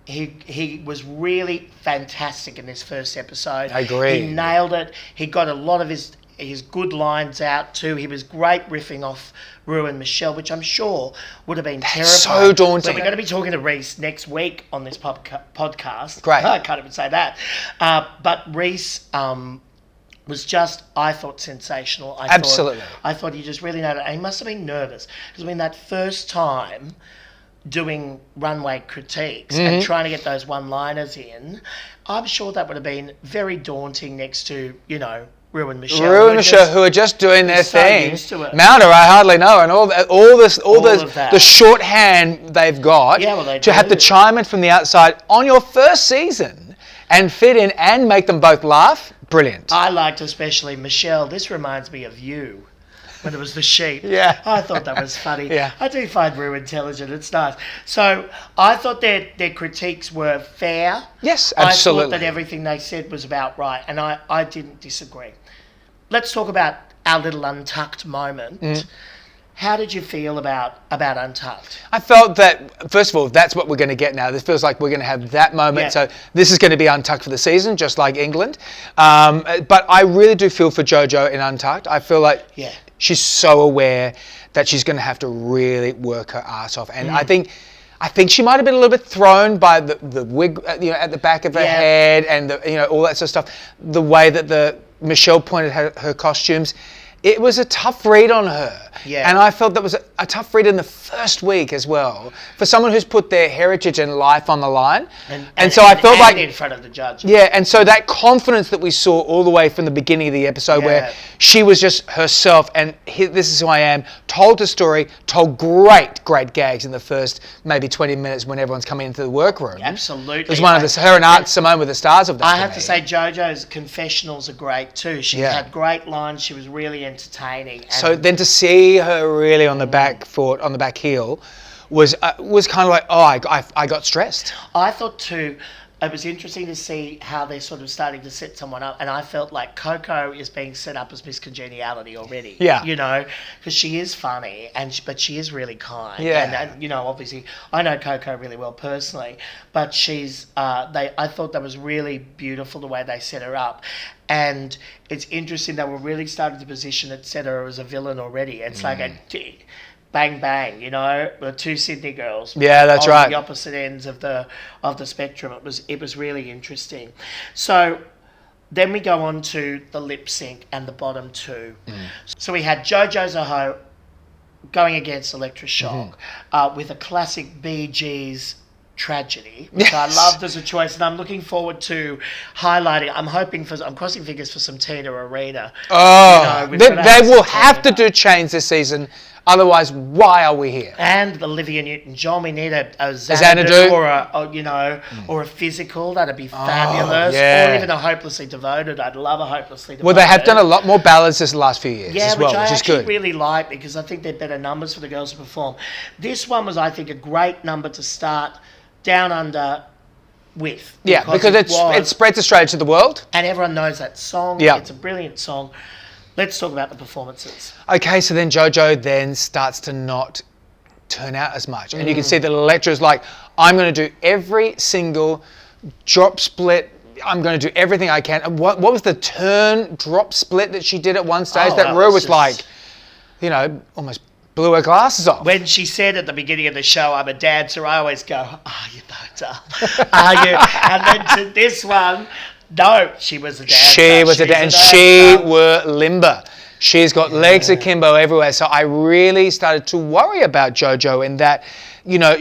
he was really fantastic in this first episode. I agree. He nailed it. He got a lot of his good lines out too. He was great riffing off Ru and Michelle, which I'm sure would have been terrifying. So daunting. So we're going to be talking to Rhys next week on this podcast. Great. I can't even say that. But Rhys was just, I thought, sensational. Absolutely. I thought he just really nailed it. And he must have been nervous because, I mean, that first time doing runway critiques and trying to get those one-liners in, I'm sure that would have been very daunting next to, you know, Ru and Michelle. Ru and Michelle, who are just doing their thing. Used to it. Mounter, I hardly know, and all the shorthand they've got to have to chime in from the outside on your first season and fit in and make them both laugh. Brilliant. I liked especially Michelle. This reminds me of you. When it was the sheep. Yeah. I thought that was funny. Yeah. I do find Ru intelligent. It's nice. So I thought their critiques were fair. Yes, absolutely. I thought that everything they said was about right, and I didn't disagree. Let's talk about our little Untucked moment. How did you feel about Untucked? I felt that, first of all, that's what we're going to get now. This feels like we're going to have that moment. Yeah. So this is going to be Untucked for the season, just like England. But I really do feel for Jojo in Untucked. I feel like she's so aware that she's going to have to really work her ass off. And I think she might have been a little bit thrown by the wig, at the back of her head and all that sort of stuff. The way that Michelle pointed her costumes. It was a tough read on her. Yeah. And I felt that was a tough read in the first week as well. For someone who's put their heritage and life on the line. And so I felt like in front of the judge. Yeah, and so that confidence that we saw all the way from the beginning of the episode where she was just herself and this is who I am, told the story, told great gags in the first maybe 20 minutes when everyone's coming into the workroom. Absolutely. It was one of her and Art Simone were the stars of that. I have to say Jojo's confessionals are great too. She had great lines. She was really entertaining. So then to see her really on the back foot, on the back heel, was kind of like, I got stressed. I thought too, it was interesting to see how they're sort of starting to set someone up, and I felt like Coco is being set up as Miss Congeniality already. Yeah. Because she is funny, but she is really kind. Yeah. And obviously, I know Coco really well personally, but she's, I thought that was really beautiful the way they set her up. And it's interesting that we're really starting to position it, set her as a villain already. It's like bang bang, the two Sydney girls. Yeah, that's on right. the opposite ends of the spectrum. It was really interesting. So then we go on to the lip sync and the bottom two. So we had Jojo Zaho going against Electra Shock with a classic Bee Gees tragedy, which I loved as a choice, and I'm looking forward to highlighting. I'm crossing fingers for some Tina Arena. Oh, they will have to do change this season. Otherwise, why are we here? And Olivia Newton-John, we need a Xanadu or a physical. That'd be fabulous. Yeah. Or even a Hopelessly Devoted. I'd love a Hopelessly Devoted. Well, they have done a lot more ballads this last few years as well, which is good. Really like, because I think they're better numbers for the girls to perform. This one was, I think, a great number to start Down Under with. Yeah, because it spreads Australia to the world. And everyone knows that song. Yeah. It's a brilliant song. Let's talk about the performances. Okay, so then Jojo then starts to not turn out as much. And you can see that Electra's like, I'm going to do every single drop split. I'm going to do everything I can. And what was the turn drop split that she did at one stage? That Rue was like, almost blew her glasses off. When she said at the beginning of the show, I'm a dancer, I always go, you know, are you? And then to this one, no, she was a dancer. She was a dancer, and she were limber. She's got legs akimbo everywhere. So I really started to worry about Jojo in that,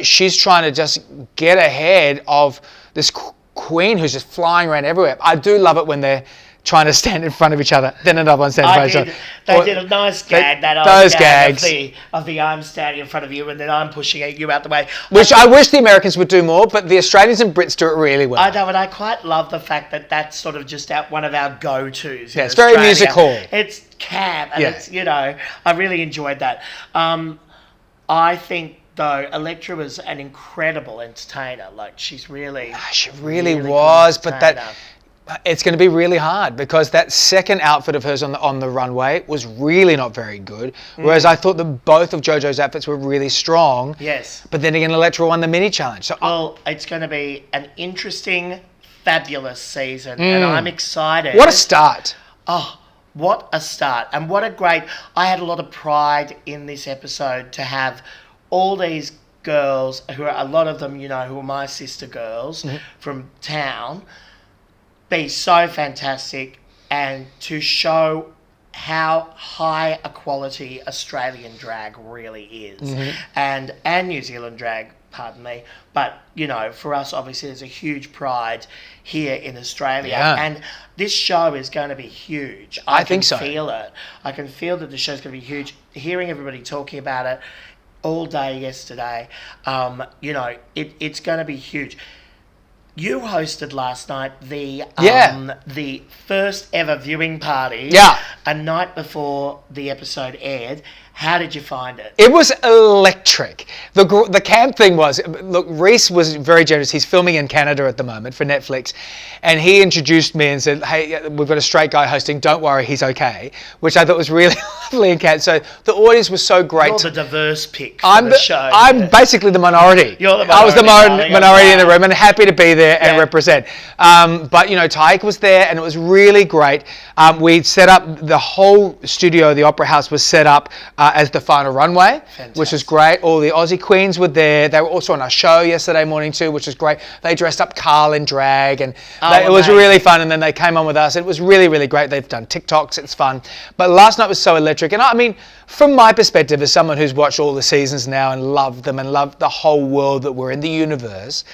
she's trying to just get ahead of this queen who's just flying around everywhere. I do love it when they're trying to stand in front of each other, then another one standing in front of each other. They did a nice gag, those gags of the I'm standing in front of you and then I'm pushing you out the way. Which I wish the Americans would do more, but the Australians and Brits do it really well. I know, and I quite love the fact that that's sort of just one of our go-tos. Yeah, it's very musical. It's camp, and it's, I really enjoyed that. I think, though, Electra was an incredible entertainer. Like, she really was, but it's going to be really hard because that second outfit of hers on the runway was really not very good. Whereas I thought that both of Jojo's outfits were really strong. Yes. But then again, Electra won the mini challenge. So it's going to be an interesting, fabulous season, and I'm excited. What a start! Oh, what a start, and what a great! I had a lot of pride in this episode to have all these girls who are, a lot of them, who are my sister girls from town, be so fantastic, and to show how high a quality Australian drag really is, and New Zealand drag, pardon me, but for us obviously there's a huge pride here in Australia, and this show is going to be huge. I think so. Feel it. I can feel that the show's going to be huge. Hearing everybody talking about it all day yesterday, it's going to be huge. You hosted last night the first ever viewing party. A night before the episode aired. How did you find it? It was electric. The camp thing was, look, Rhys was very generous. He's filming in Canada at the moment for Netflix. And he introduced me and said, hey, we've got a straight guy hosting. Don't worry, he's okay. Which I thought was really lovely in Canada. So the audience was so great. You're the diverse pick for the show. I'm basically the minority. You're the minority. I was the minority in the room and happy to be there and represent. But, Tyke was there and it was really great. We'd set up the whole studio, the Opera House was set up as the final runway, which was great. All the Aussie queens were there. They were also on our show yesterday morning too, which was great. They dressed up Carl in drag and it was really fun. And then they came on with us. It was really, really great. They've done TikToks. It's fun. But last night was so electric. And I mean, from my perspective, as someone who's watched all the seasons now and loved them and loved the whole world that we're in, the universe,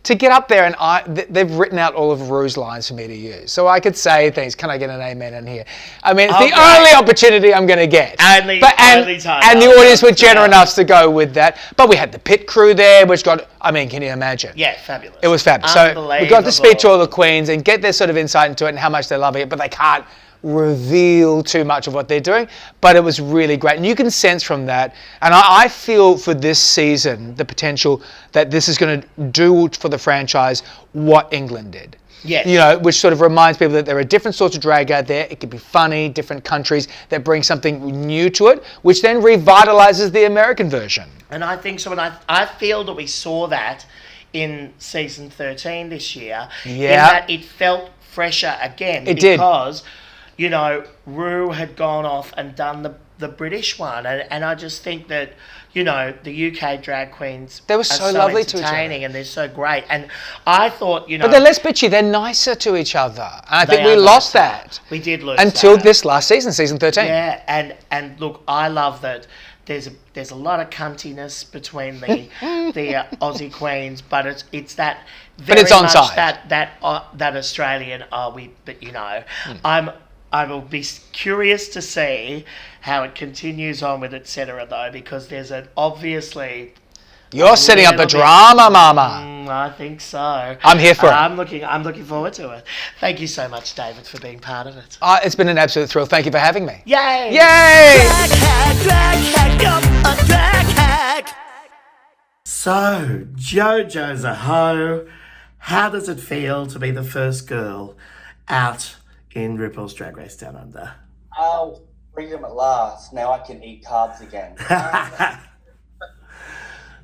to get up there and they've written out all of Rue's lines for me to use. So I could say things. Can I get an amen in here? I mean, it's the only opportunity I'm going to get. And the audience were generous enough to go with that. But we had the pit crew there, which got, can you imagine? Yeah, fabulous. It was fabulous. So we got to speak to all the queens and get their sort of insight into it and how much they're loving it, but they can't reveal too much of what they're doing, but it was really great. And you can sense from that, and I feel for this season, the potential that this is going to do for the franchise what England did. Yes. Which sort of reminds people that there are different sorts of drag out there. It could be funny, different countries that bring something new to it, which then revitalizes the American version. And I think so, and I feel that we saw that in season 13 this year, in that it felt fresher again. It did. Because Rue had gone off and done the British one, and I just think that, you know, the UK drag queens They were are so lovely to each other. entertaining and they're so great. And I thought, you know, But they're less bitchy. They're nicer to each other. And I think They we are lost nicer. that. We did lose until that. this last season, season 13. Yeah, and look, I love that. There's a lot of cuntiness between the Aussie queens, but it's that very it's on much side. that Australian. But you know, I will be curious to see how it continues on with etc. though, because there's an obviously. You're setting up the drama, Mama. I think so. I'm here for it. I'm looking forward to it. Thank you so much, David, for being part of it. It's been an absolute thrill. Thank you for having me. Yay! Yay! Drag hag, I'm a drag hag. So, Jojo Zaho, how does it feel to be the first girl out in RuPaul's Drag Race Down Under? Oh, freedom at last. Now I can eat carbs again.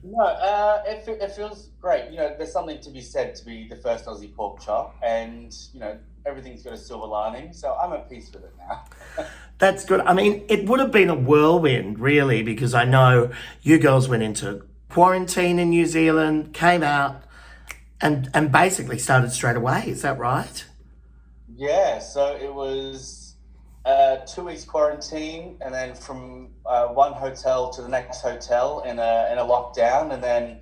No, it feels great. You know, there's something to be said to be the first Aussie pork chop, and you know everything's got a silver lining. So I'm at peace with it now. That's good. I mean, it would have been a whirlwind, really, because I know you girls went into quarantine in New Zealand, came out, and basically started straight away. Is that right? Yeah. So it was 2 weeks quarantine, and then from one hotel to the next hotel in a lockdown, and then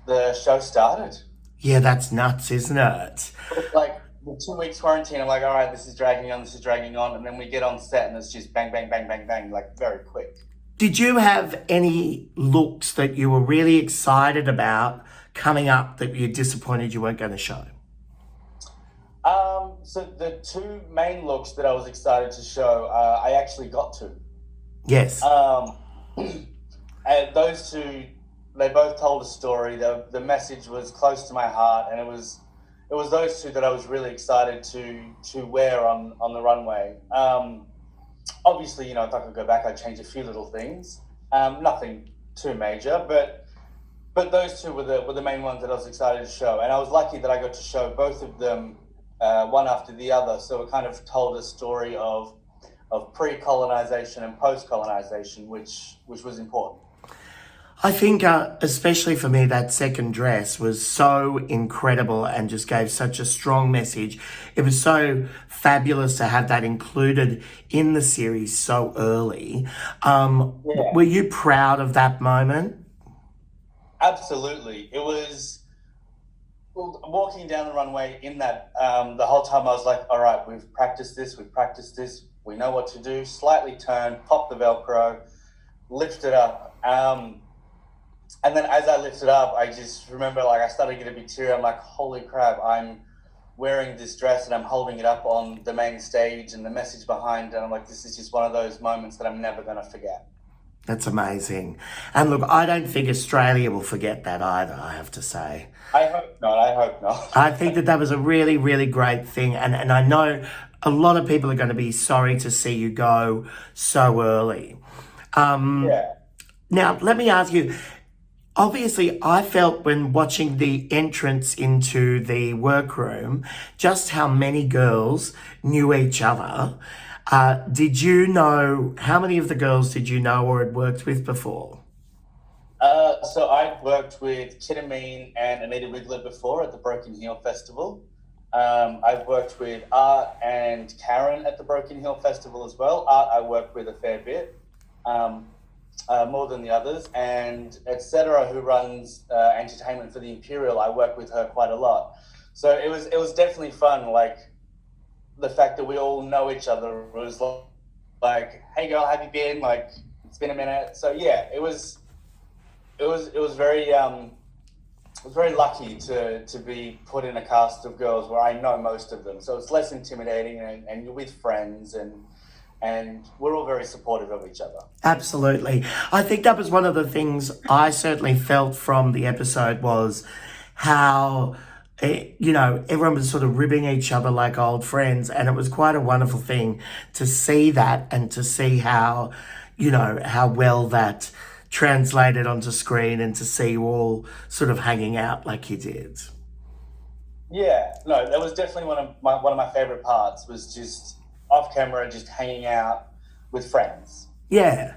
the show started. Yeah, that's nuts, isn't it? Like the 2 weeks quarantine, I'm like, all right, this is dragging on, and then we get on set, and it's just bang, bang, bang, bang, bang, like very quick. Did you have any looks that you were really excited about coming up that you're disappointed you weren't going to show? So the two main looks that I was excited to show, I actually got to. Yes. And those two, they both told a story. The message was close to my heart, and it was those two that I was really excited to wear on the runway. Obviously, you know, if I could go back, I'd change a few little things. Nothing too major, but those two were the main ones that I was excited to show, and I was lucky that I got to show both of them one after the other. So it kind of told a story of pre-colonization and post-colonization, which was important. I think, especially for me, that second dress was so incredible and just gave such a strong message. It was so fabulous to have that included in the series so early. Were you proud of that moment? Absolutely. It was walking down the runway in that, the whole time I was like, all right, we've practiced this, we know what to do, slightly turn, pop the Velcro, lift it up. And then as I lifted up, I just remember, like, I started getting a bit teary. I'm like, holy crap, I'm wearing this dress and I'm holding it up on the main stage and the message behind it. And I'm like, this is just one of those moments that I'm never going to forget. That's amazing. And look, I don't think Australia will forget that either, I have to say. I hope not. I think that was a really, really great thing. And I know a lot of people are going to be sorry to see you go so early. Yeah. Now, let me ask you, obviously, I felt when watching the entrance into the workroom, just how many girls knew each other. Did you know, how many of the girls did you know or had worked with before? So I'd worked with Kittamine and Anita Wigler before at the Broken Heel Festival. I've worked with Art and Karen at the Broken Hill Festival as well. Art I worked with a fair bit, more than the others. And etc., who runs entertainment for the Imperial, I work with her quite a lot. So it was definitely fun. Like the fact that we all know each other was like, hey girl, how have you been? Like it's been a minute. So yeah, it was very. I was very lucky to be put in a cast of girls where I know most of them. So it's less intimidating and you're with friends and we're all very supportive of each other. Absolutely. I think that was one of the things I certainly felt from the episode was how, everyone was sort of ribbing each other like old friends. And it was quite a wonderful thing to see that and to see how well that translated onto screen and to see you all sort of hanging out like you did. Yeah, no, that was definitely one of my favorite parts was just off camera, just hanging out with friends. Yeah,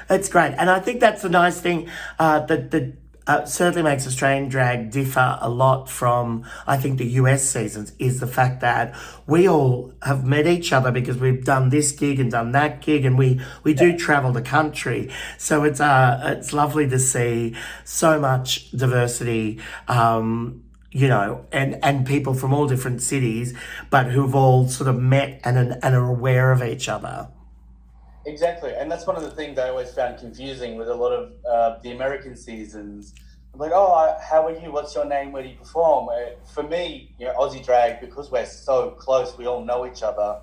it's great. And I think that's the nice thing that certainly makes Australian drag differ a lot from, I think, the US seasons, is the fact that we all have met each other because we've done this gig and done that gig, and we do travel the country. So it's lovely to see so much diversity, you know, and people from all different cities, but who've all sort of met and are aware of each other. Exactly, and that's one of the things I always found confusing with a lot of the American seasons. I'm like, oh, how are you? What's your name? Where do you perform? For me, you know, Aussie drag, because we're so close, we all know each other.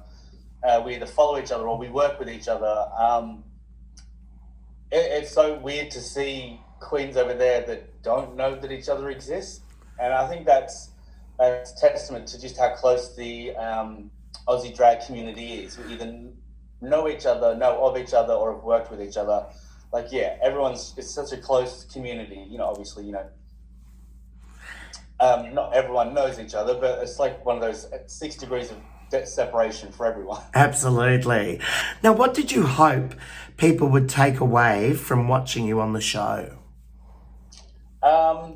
We either follow each other or we work with each other. It's so weird to see queens over there that don't know that each other exists, and I think that's testament to just how close the Aussie drag community is. We either know each other, know of each other, or have worked with each other. Like, yeah, it's such a close community. You know, obviously, you know, not everyone knows each other, but it's like one of those 6 degrees of separation for everyone. Absolutely. Now, what did you hope people would take away from watching you on the show? I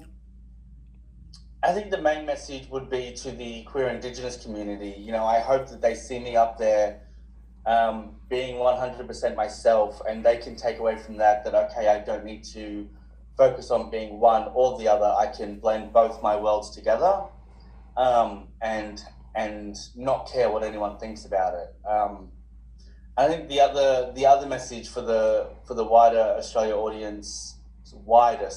think the main message would be to the queer Indigenous community. You know, I hope that they see me up there being 100% myself, and they can take away from that, okay, I don't need to focus on being one or the other. I can blend both my worlds together, and not care what anyone thinks about it. I think the other message for the wider Australia audience, wider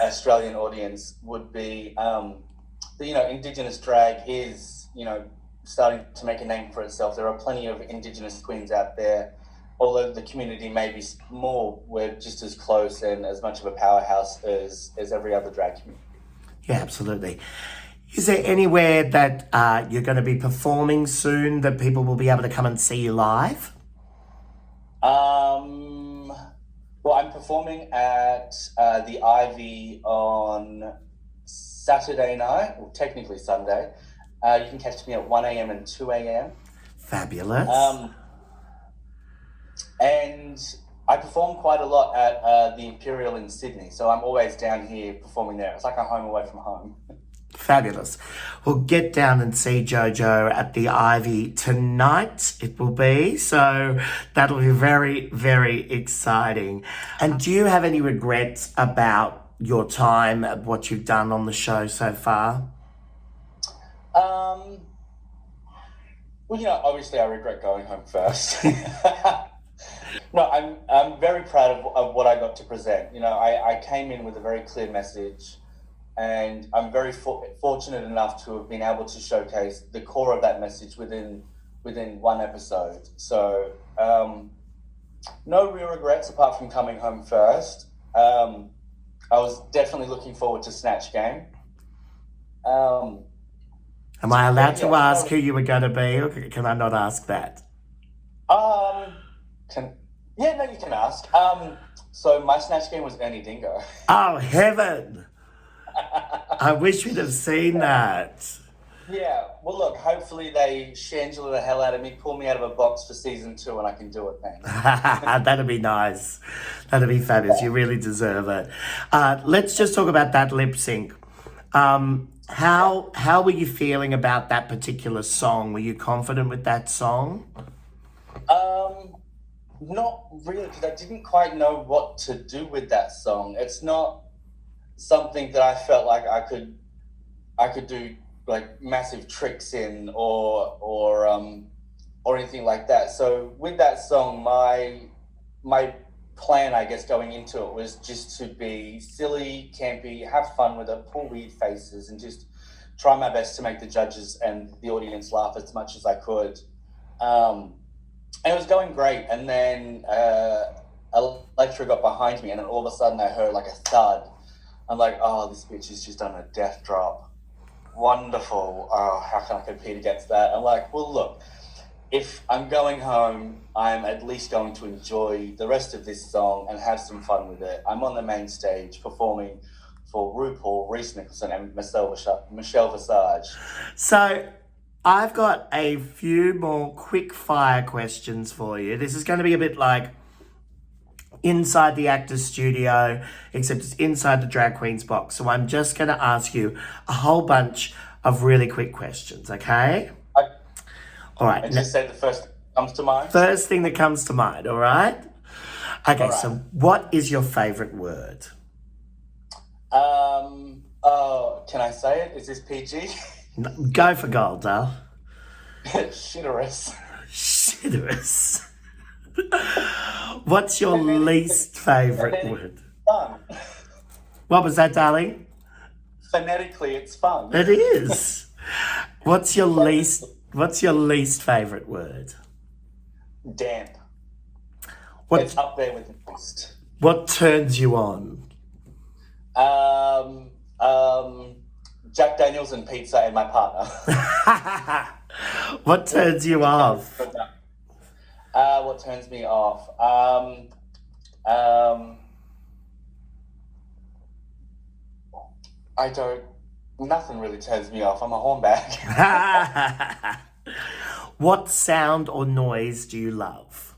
Australian audience would be that, you know, Indigenous drag is, you know, starting to make a name for itself. There are plenty of Indigenous queens out there. Although the community may be small, we're just as close and as much of a powerhouse as every other drag community. Yeah, absolutely. Is there anywhere that you're going to be performing soon that people will be able to come and see you live? Well, I'm performing at the Ivy on Saturday night, or technically Sunday. You can catch me at 1 a.m. and 2 a.m. Fabulous. And I perform quite a lot at the Imperial in Sydney, so I'm always down here performing there. It's like a home away from home. Fabulous. Well, get down and see Jojo at the Ivy tonight, it will be. So that'll be very, very exciting. And do you have any regrets about your time, what you've done on the show so far? Well, you know, obviously I regret going home first. No, I'm very proud of what I got to present. You know, I came in with a very clear message, and I'm very fortunate enough to have been able to showcase the core of that message within one episode. So, no real regrets apart from coming home first. I was definitely looking forward to Snatch Game. Am I allowed to ask who you were going to be, or can I not ask that? No, you can ask. So my Snatch Game was Ernie Dingo. Oh, heaven! I wish we'd have seen that. Yeah, well, look, hopefully they Shangela the hell out of me, pull me out of a box for season 2, and I can do it then. That'd be nice. That'd be fabulous. You really deserve it. Let's just talk about that lip sync. How were you feeling about that particular song? Were you confident with that song? Not really, because I didn't quite know what to do with that song. It's not something that I felt like I could do like massive tricks in or anything like that. So with that song, my plan, I guess, going into it was just to be silly, campy, have fun with it, pull weird faces, and just try my best to make the judges and the audience laugh as much as I could. And it was going great, and then Electra got behind me, and then all of a sudden I heard like a thud. I'm like, oh, this bitch has just done a death drop. Wonderful. Oh, how can I compete against that? I'm like, well, look, if I'm going home, I'm at least going to enjoy the rest of this song and have some fun with it. I'm on the main stage performing for RuPaul, Rhys Nicholson, and Michelle Visage. So, I've got a few more quick fire questions for you. This is going to be a bit like inside the actor's studio, except it's inside the drag queen's box. So I'm just going to ask you a whole bunch of really quick questions, okay? All right. And just say the first thing that comes to mind? First thing that comes to mind, all right? Okay, All right. so what is your favourite word? Can I say it? Is this PG? Go for gold, Dale. Shitterous. Shitterous. What's your least favourite word? Fun. What was that, darling? Phonetically, it's fun. It is. What's your least favourite word? Damp. What It's up there with moist. what turns you on? Jack Daniels and pizza and my partner. What turns you off? What turns me off? Nothing really turns me off. I'm a hornbag. What sound or noise do you love?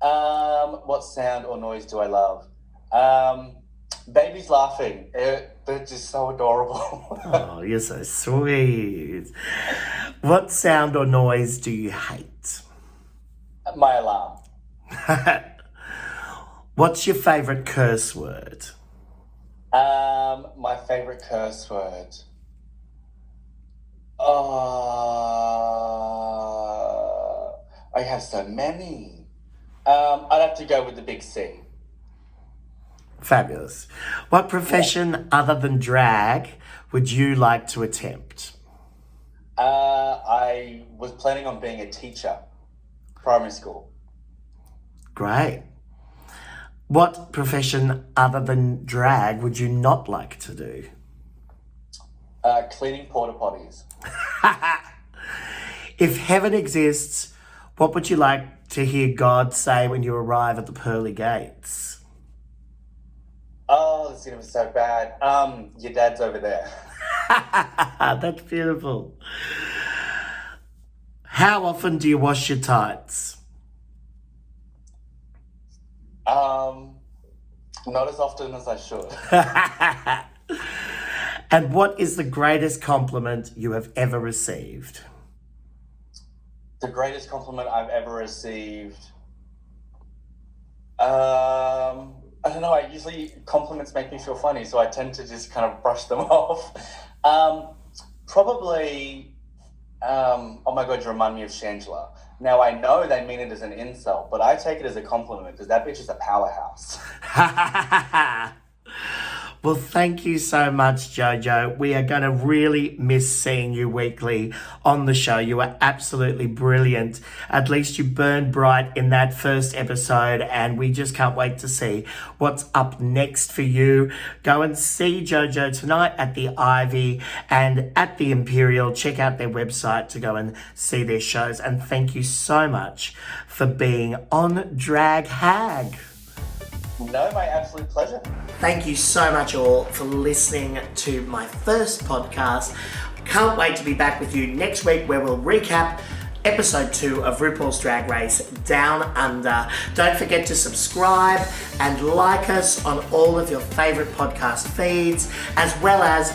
What sound or noise do I love? Babies laughing. They're just so adorable. Oh, you're so sweet. What sound or noise do you hate? My alarm. What's your favourite curse word? My favorite curse word. I have so many. I'd have to go with the big C. Fabulous. What profession other than drag would you like to attempt? I was planning on being a teacher, primary school. Great. What profession other than drag would you not like to do? Cleaning porta potties. If heaven exists, what would you like to hear God say when you arrive at the pearly gates? Oh, this is gonna be so bad. Your dad's over there. That's beautiful. How often do you wash your tights? Not as often as I should. And what is the greatest compliment you have ever received? The greatest compliment I've ever received. I don't know. Compliments make me feel funny, so I tend to just kind of brush them off. Probably, oh my God, you remind me of Shangela. Now, I know they mean it as an insult, but I take it as a compliment because that bitch is a powerhouse. Well, thank you so much, Jojo. We are going to really miss seeing you weekly on the show. You are absolutely brilliant. At least you burned bright in that first episode, and we just can't wait to see what's up next for you. Go and see Jojo tonight at the Ivy and at the Imperial. Check out their website to go and see their shows. And thank you so much for being on Drag Hag. No, my absolute pleasure. Thank you so much all for listening to my first podcast. Can't wait to be back with you next week where we'll recap episode 2 of RuPaul's Drag Race Down Under. Don't forget to subscribe and like us on all of your favourite podcast feeds, as well as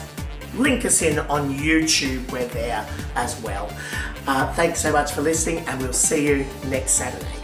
link us in on YouTube. We're there as well. Thanks so much for listening, and we'll see you next Saturday.